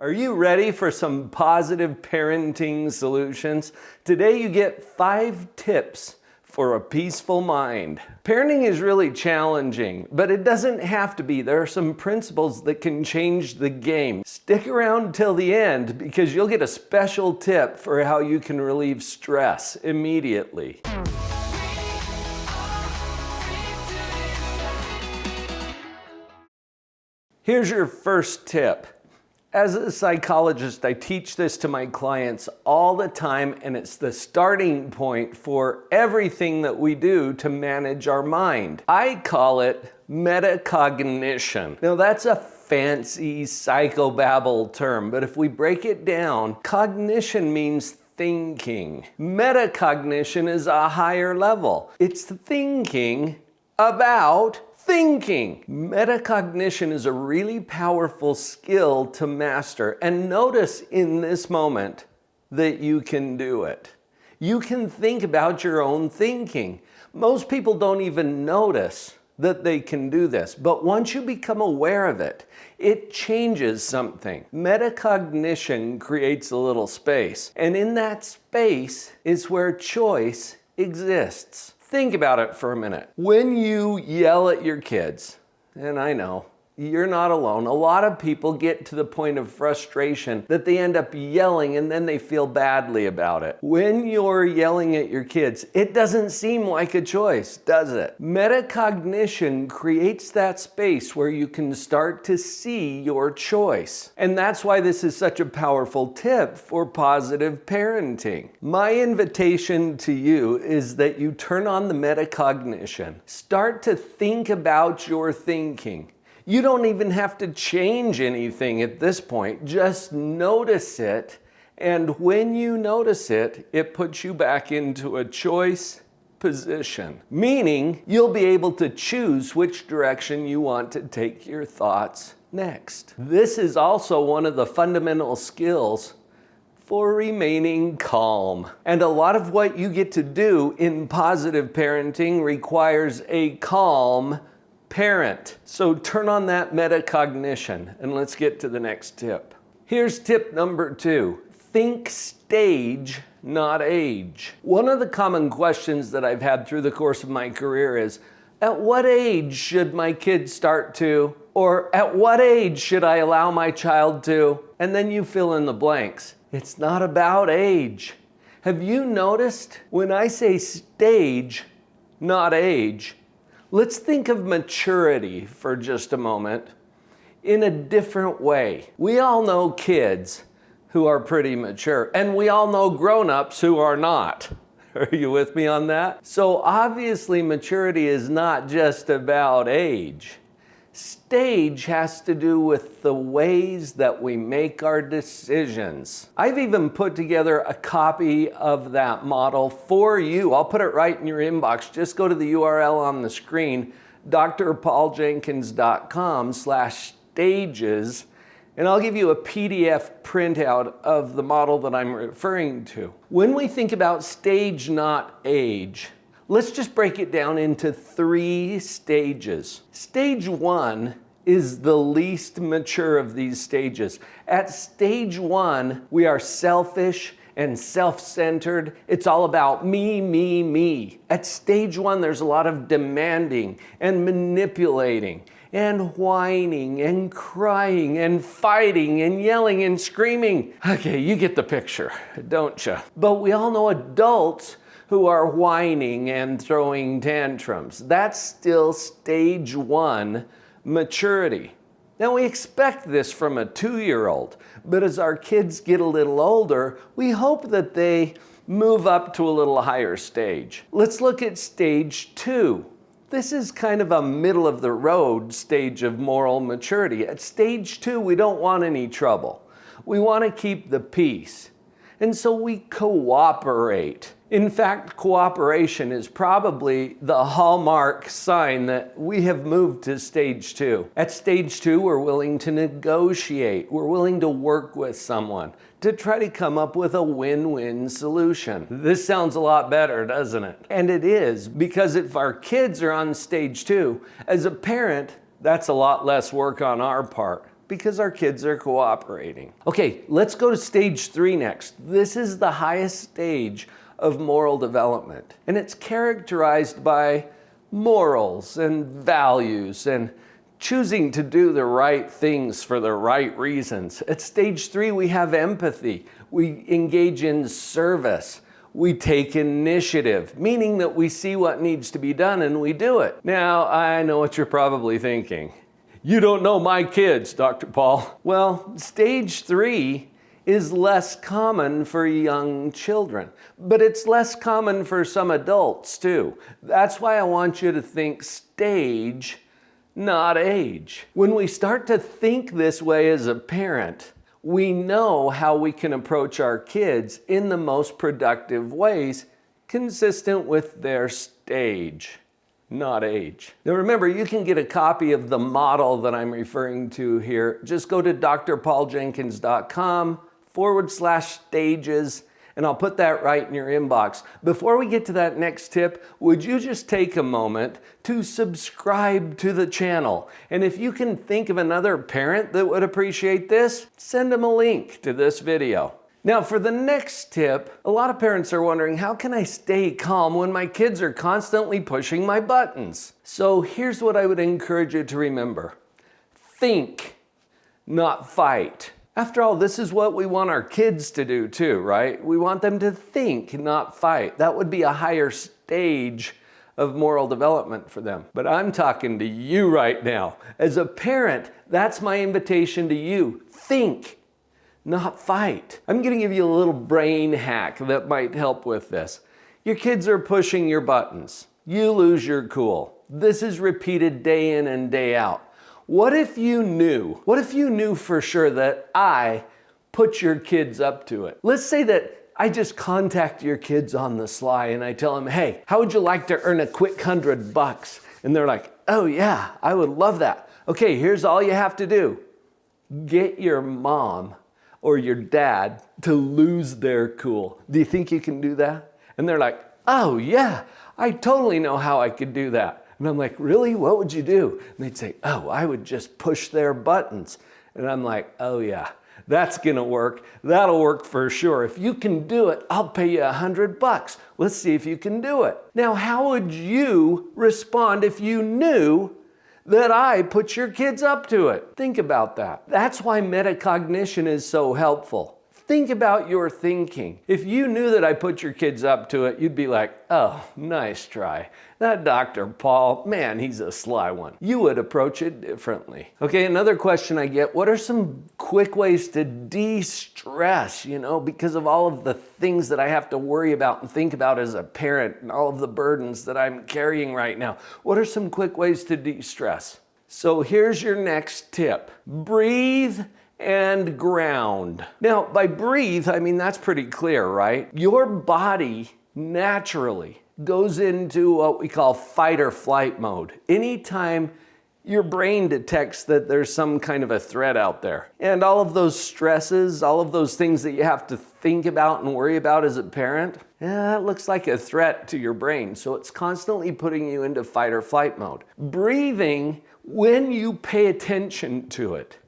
Are you ready for some positive parenting solutions? Today you get 5 tips for a peaceful mind. Parenting is really challenging, but it doesn't have to be. There are some principles that can change the game. Stick around till the end because you'll get a special tip for how you can relieve stress immediately. Here's your first tip. As a psychologist, I teach this to my clients all the time, and it's the starting point for everything that we do to manage our mind. I call it metacognition. Now, that's a fancy psychobabble term, but if we break it down, cognition means thinking. Metacognition is a higher level. It's thinking about thinking. Metacognition is a really powerful skill to master. And notice in this moment that you can do it. You can think about your own thinking. Most people don't even notice that they can do this. But once you become aware of it, it changes something. Metacognition creates a little space. And in that space is where choice exists. Think about it for a minute. When you yell at your kids, and I know, you're not alone. A lot of people get to the point of frustration that they end up yelling and then they feel badly about it. When you're yelling at your kids, it doesn't seem like a choice, does it? Metacognition creates that space where you can start to see your choice. And that's why this is such a powerful tip for positive parenting. My invitation to you is that you turn on the metacognition. Start to think about your thinking. You don't even have to change anything at this point. Just notice it. And when you notice it, it puts you back into a choice position. Meaning you'll be able to choose which direction you want to take your thoughts next. This is also one of the fundamental skills for remaining calm. And a lot of what you get to do in positive parenting requires a calm parent. So turn on that metacognition and let's get to the next tip. Here's tip number 2. Think stage, not age. One of the common questions that I've had through the course of my career is, at what age should my kids start to? Or at what age should I allow my child to? And then you fill in the blanks. It's not about age. Have you noticed when I say stage, not age, let's think of maturity for just a moment in a different way. We all know kids who are pretty mature, and we all know grown-ups who are not. Are you with me on that? So obviously maturity is not just about age. Stage has to do with the ways that we make our decisions. I've even put together a copy of that model for you. I'll put it right in your inbox. Just go to the URL on the screen, drpauljenkins.com/stages, and I'll give you a PDF printout of the model that I'm referring to. When we think about stage, not age, let's just break it down into 3 stages. Stage 1 is the least mature of these stages. At stage 1, we are selfish and self-centered. It's all about me, me, me. At stage 1, there's a lot of demanding and manipulating and whining and crying and fighting and yelling and screaming. Okay, you get the picture, don't you? But we all know adults who are whining and throwing tantrums. That's still stage 1 maturity. Now we expect this from a 2-year-old, but as our kids get a little older, we hope that they move up to a little higher stage. Let's look at stage 2. This is kind of a middle of the road stage of moral maturity. At stage 2, we don't want any trouble. We want to keep the peace. And so we cooperate. In fact, cooperation is probably the hallmark sign that we have moved to stage 2. At stage 2, we're willing to negotiate. We're willing to work with someone to try to come up with a win-win solution. This sounds a lot better, doesn't it? And it is, because if our kids are on stage 2, as a parent, that's a lot less work on our part. because our kids are cooperating. Okay, let's go to stage 3 next. This is the highest stage of moral development, and it's characterized by morals and values and choosing to do the right things for the right reasons. At stage 3, we have empathy. We engage in service. We take initiative, meaning that we see what needs to be done and we do it. Now, I know what you're probably thinking. You don't know my kids, Dr. Paul. Well, stage 3 is less common for young children, but it's less common for some adults too. That's why I want you to think stage, not age. When we start to think this way as a parent, we know how we can approach our kids in the most productive ways, consistent with their stage, not age. Now remember, you can get a copy of the model that I'm referring to here. Just go to drpauljenkins.com/stages, and I'll put that right in your inbox. Before we get to that next tip, would you just take a moment to subscribe to the channel? And if you can think of another parent that would appreciate this, send them a link to this video. Now for the next tip, a lot of parents are wondering, how can I stay calm when my kids are constantly pushing my buttons? So here's what I would encourage you to remember. Think, not fight. After all, this is what we want our kids to do too, right? We want them to think, not fight. That would be a higher stage of moral development for them. But I'm talking to you right now. As a parent, that's my invitation to you. Think, not fight. I'm going to give you a little brain hack that might help with this. Your kids are pushing your buttons. You lose your cool. This is repeated day in and day out. What if you knew for sure that I put your kids up to it? Let's say that I just contact your kids on the sly and I tell them, hey, how would you like to earn a quick $100? And they're like, oh yeah, I would love that. Okay, here's all you have to do. Get your mom or your dad to lose their cool. Do you think you can do that? And they're like, oh yeah, I totally know how I could do that. And I'm like, really? What would you do? And they'd say, oh, I would just push their buttons. And I'm like, oh yeah, that's gonna work. That'll work for sure. If you can do it, I'll pay you $100. Let's see if you can do it. Now, how would you respond if you knew that I put your kids up to it? Think about that. That's why metacognition is so helpful. Think about your thinking. If you knew that I put your kids up to it, you'd be like, oh, nice try. That Dr. Paul, man, he's a sly one. You would approach it differently. Okay, another question I get, what are some quick ways to de-stress, because of all of the things that I have to worry about and think about as a parent and all of the burdens that I'm carrying right now? What are some quick ways to de-stress? So here's your next tip. Breathe and ground. Now, by breathe, I mean, that's pretty clear, right? Your body naturally goes into what we call fight or flight mode anytime your brain detects that there's some kind of a threat out there. And all of those stresses, all of those things that you have to think about and worry about as a parent, that looks like a threat to your brain. So it's constantly putting you into fight or flight mode. Breathing, when you pay attention to it,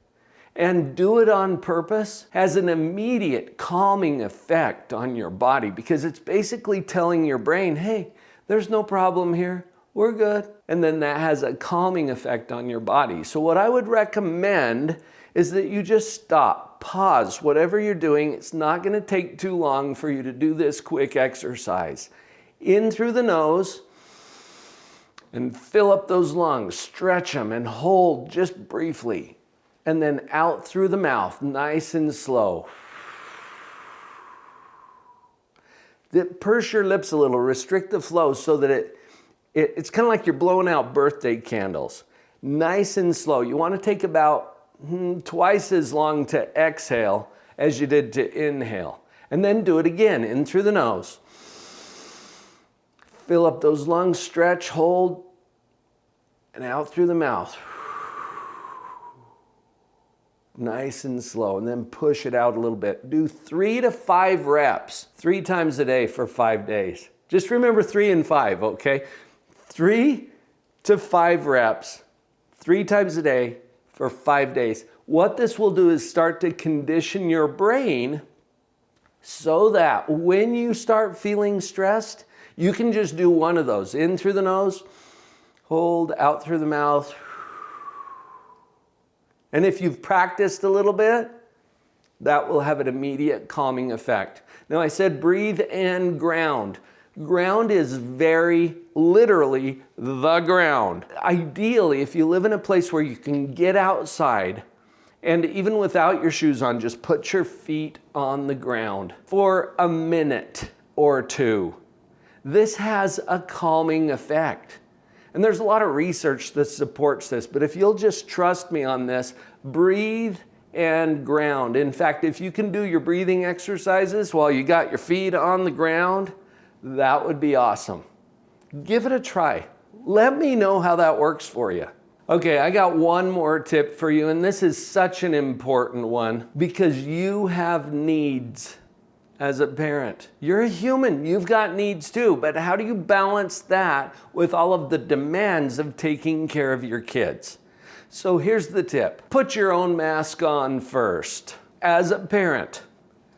and do it on purpose, has an immediate calming effect on your body because it's basically telling your brain, hey, there's no problem here, we're good. And then that has a calming effect on your body. So what I would recommend is that you just stop, pause, whatever you're doing. It's not gonna take too long for you to do this quick exercise. In through the nose, and fill up those lungs, stretch them and hold just briefly. And then out through the mouth, nice and slow. Purse your lips a little, restrict the flow so that it's kind of like you're blowing out birthday candles. Nice and slow. You want to take about twice as long to exhale as you did to inhale. And then do it again, in through the nose. Fill up those lungs, stretch, hold, and out through the mouth. Nice and slow, and then push it out a little bit. Do 3 to 5 reps, 3 times a day for 5 days. Just remember 3 and 5, okay? 3 to 5 reps, 3 times a day for 5 days. What this will do is start to condition your brain so that when you start feeling stressed, you can just do one of those. In through the nose, hold, out through the mouth. And if you've practiced a little bit, that will have an immediate calming effect. Now I said breathe and ground. Ground is very literally the ground. Ideally, if you live in a place where you can get outside, and even without your shoes on, just put your feet on the ground for a minute or two. This has a calming effect. And there's a lot of research that supports this, but if you'll just trust me on this, breathe and ground. In fact, if you can do your breathing exercises while you got your feet on the ground, that would be awesome. Give it a try. Let me know how that works for you. Okay, I got one more tip for you, and this is such an important one because you have needs as a parent. You're a human, you've got needs too, but how do you balance that with all of the demands of taking care of your kids? So here's the tip. Put your own mask on first. As a parent,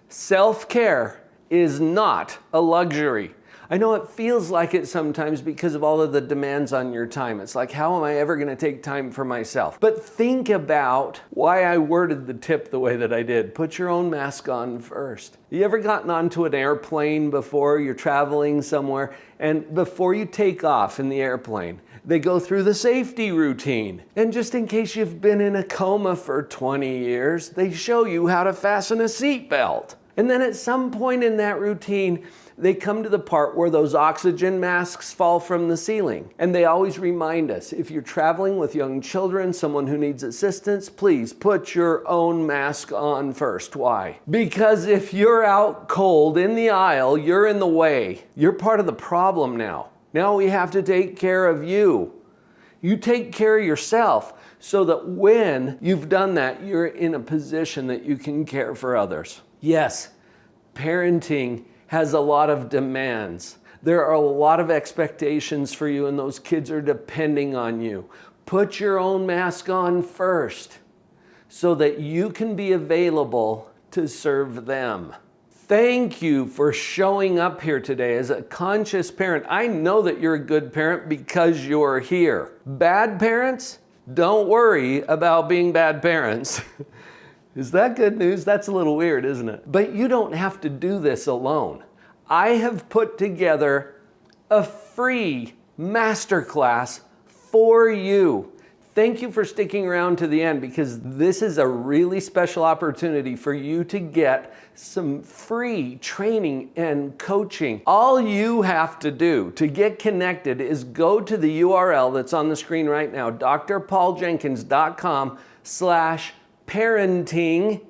self-care is not a luxury. I know it feels like it sometimes because of all of the demands on your time. It's like, how am I ever going to take time for myself? But think about why I worded the tip the way that I did. Put your own mask on first. You ever gotten onto an airplane before? You're traveling somewhere, and before you take off in the airplane, they go through the safety routine. And just in case you've been in a coma for 20 years, they show you how to fasten a seatbelt. And then at some point in that routine, they come to the part where those oxygen masks fall from the ceiling. And they always remind us, if you're traveling with young children, someone who needs assistance, please put your own mask on first. Why? Because if you're out cold in the aisle, you're in the way. You're part of the problem now. Now we have to take care of you. You take care of yourself so that when you've done that, you're in a position that you can care for others. Yes, parenting has a lot of demands. There are a lot of expectations for you, and those kids are depending on you. Put your own mask on first so that you can be available to serve them. Thank you for showing up here today as a conscious parent. I know that you're a good parent because you're here. Bad parents, don't worry about being bad parents. Is that good news? That's a little weird, isn't it? But you don't have to do this alone. I have put together a free masterclass for you. Thank you for sticking around to the end because this is a really special opportunity for you to get some free training and coaching. All you have to do to get connected is go to the URL that's on the screen right now, drpauljenkins.com/parenting,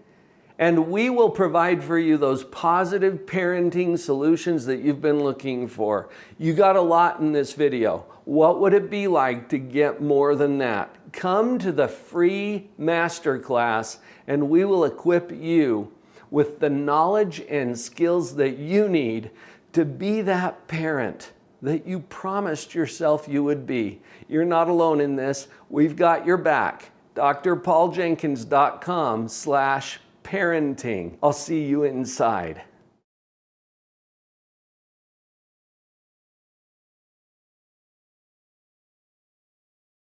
and we will provide for you those positive parenting solutions that you've been looking for. You got a lot in this video. What would it be like to get more than that? Come to the free masterclass and we will equip you with the knowledge and skills that you need to be that parent that you promised yourself you would be. You're not alone in this. We've got your back. drpauljenkins.com/parenting. I'll see you inside.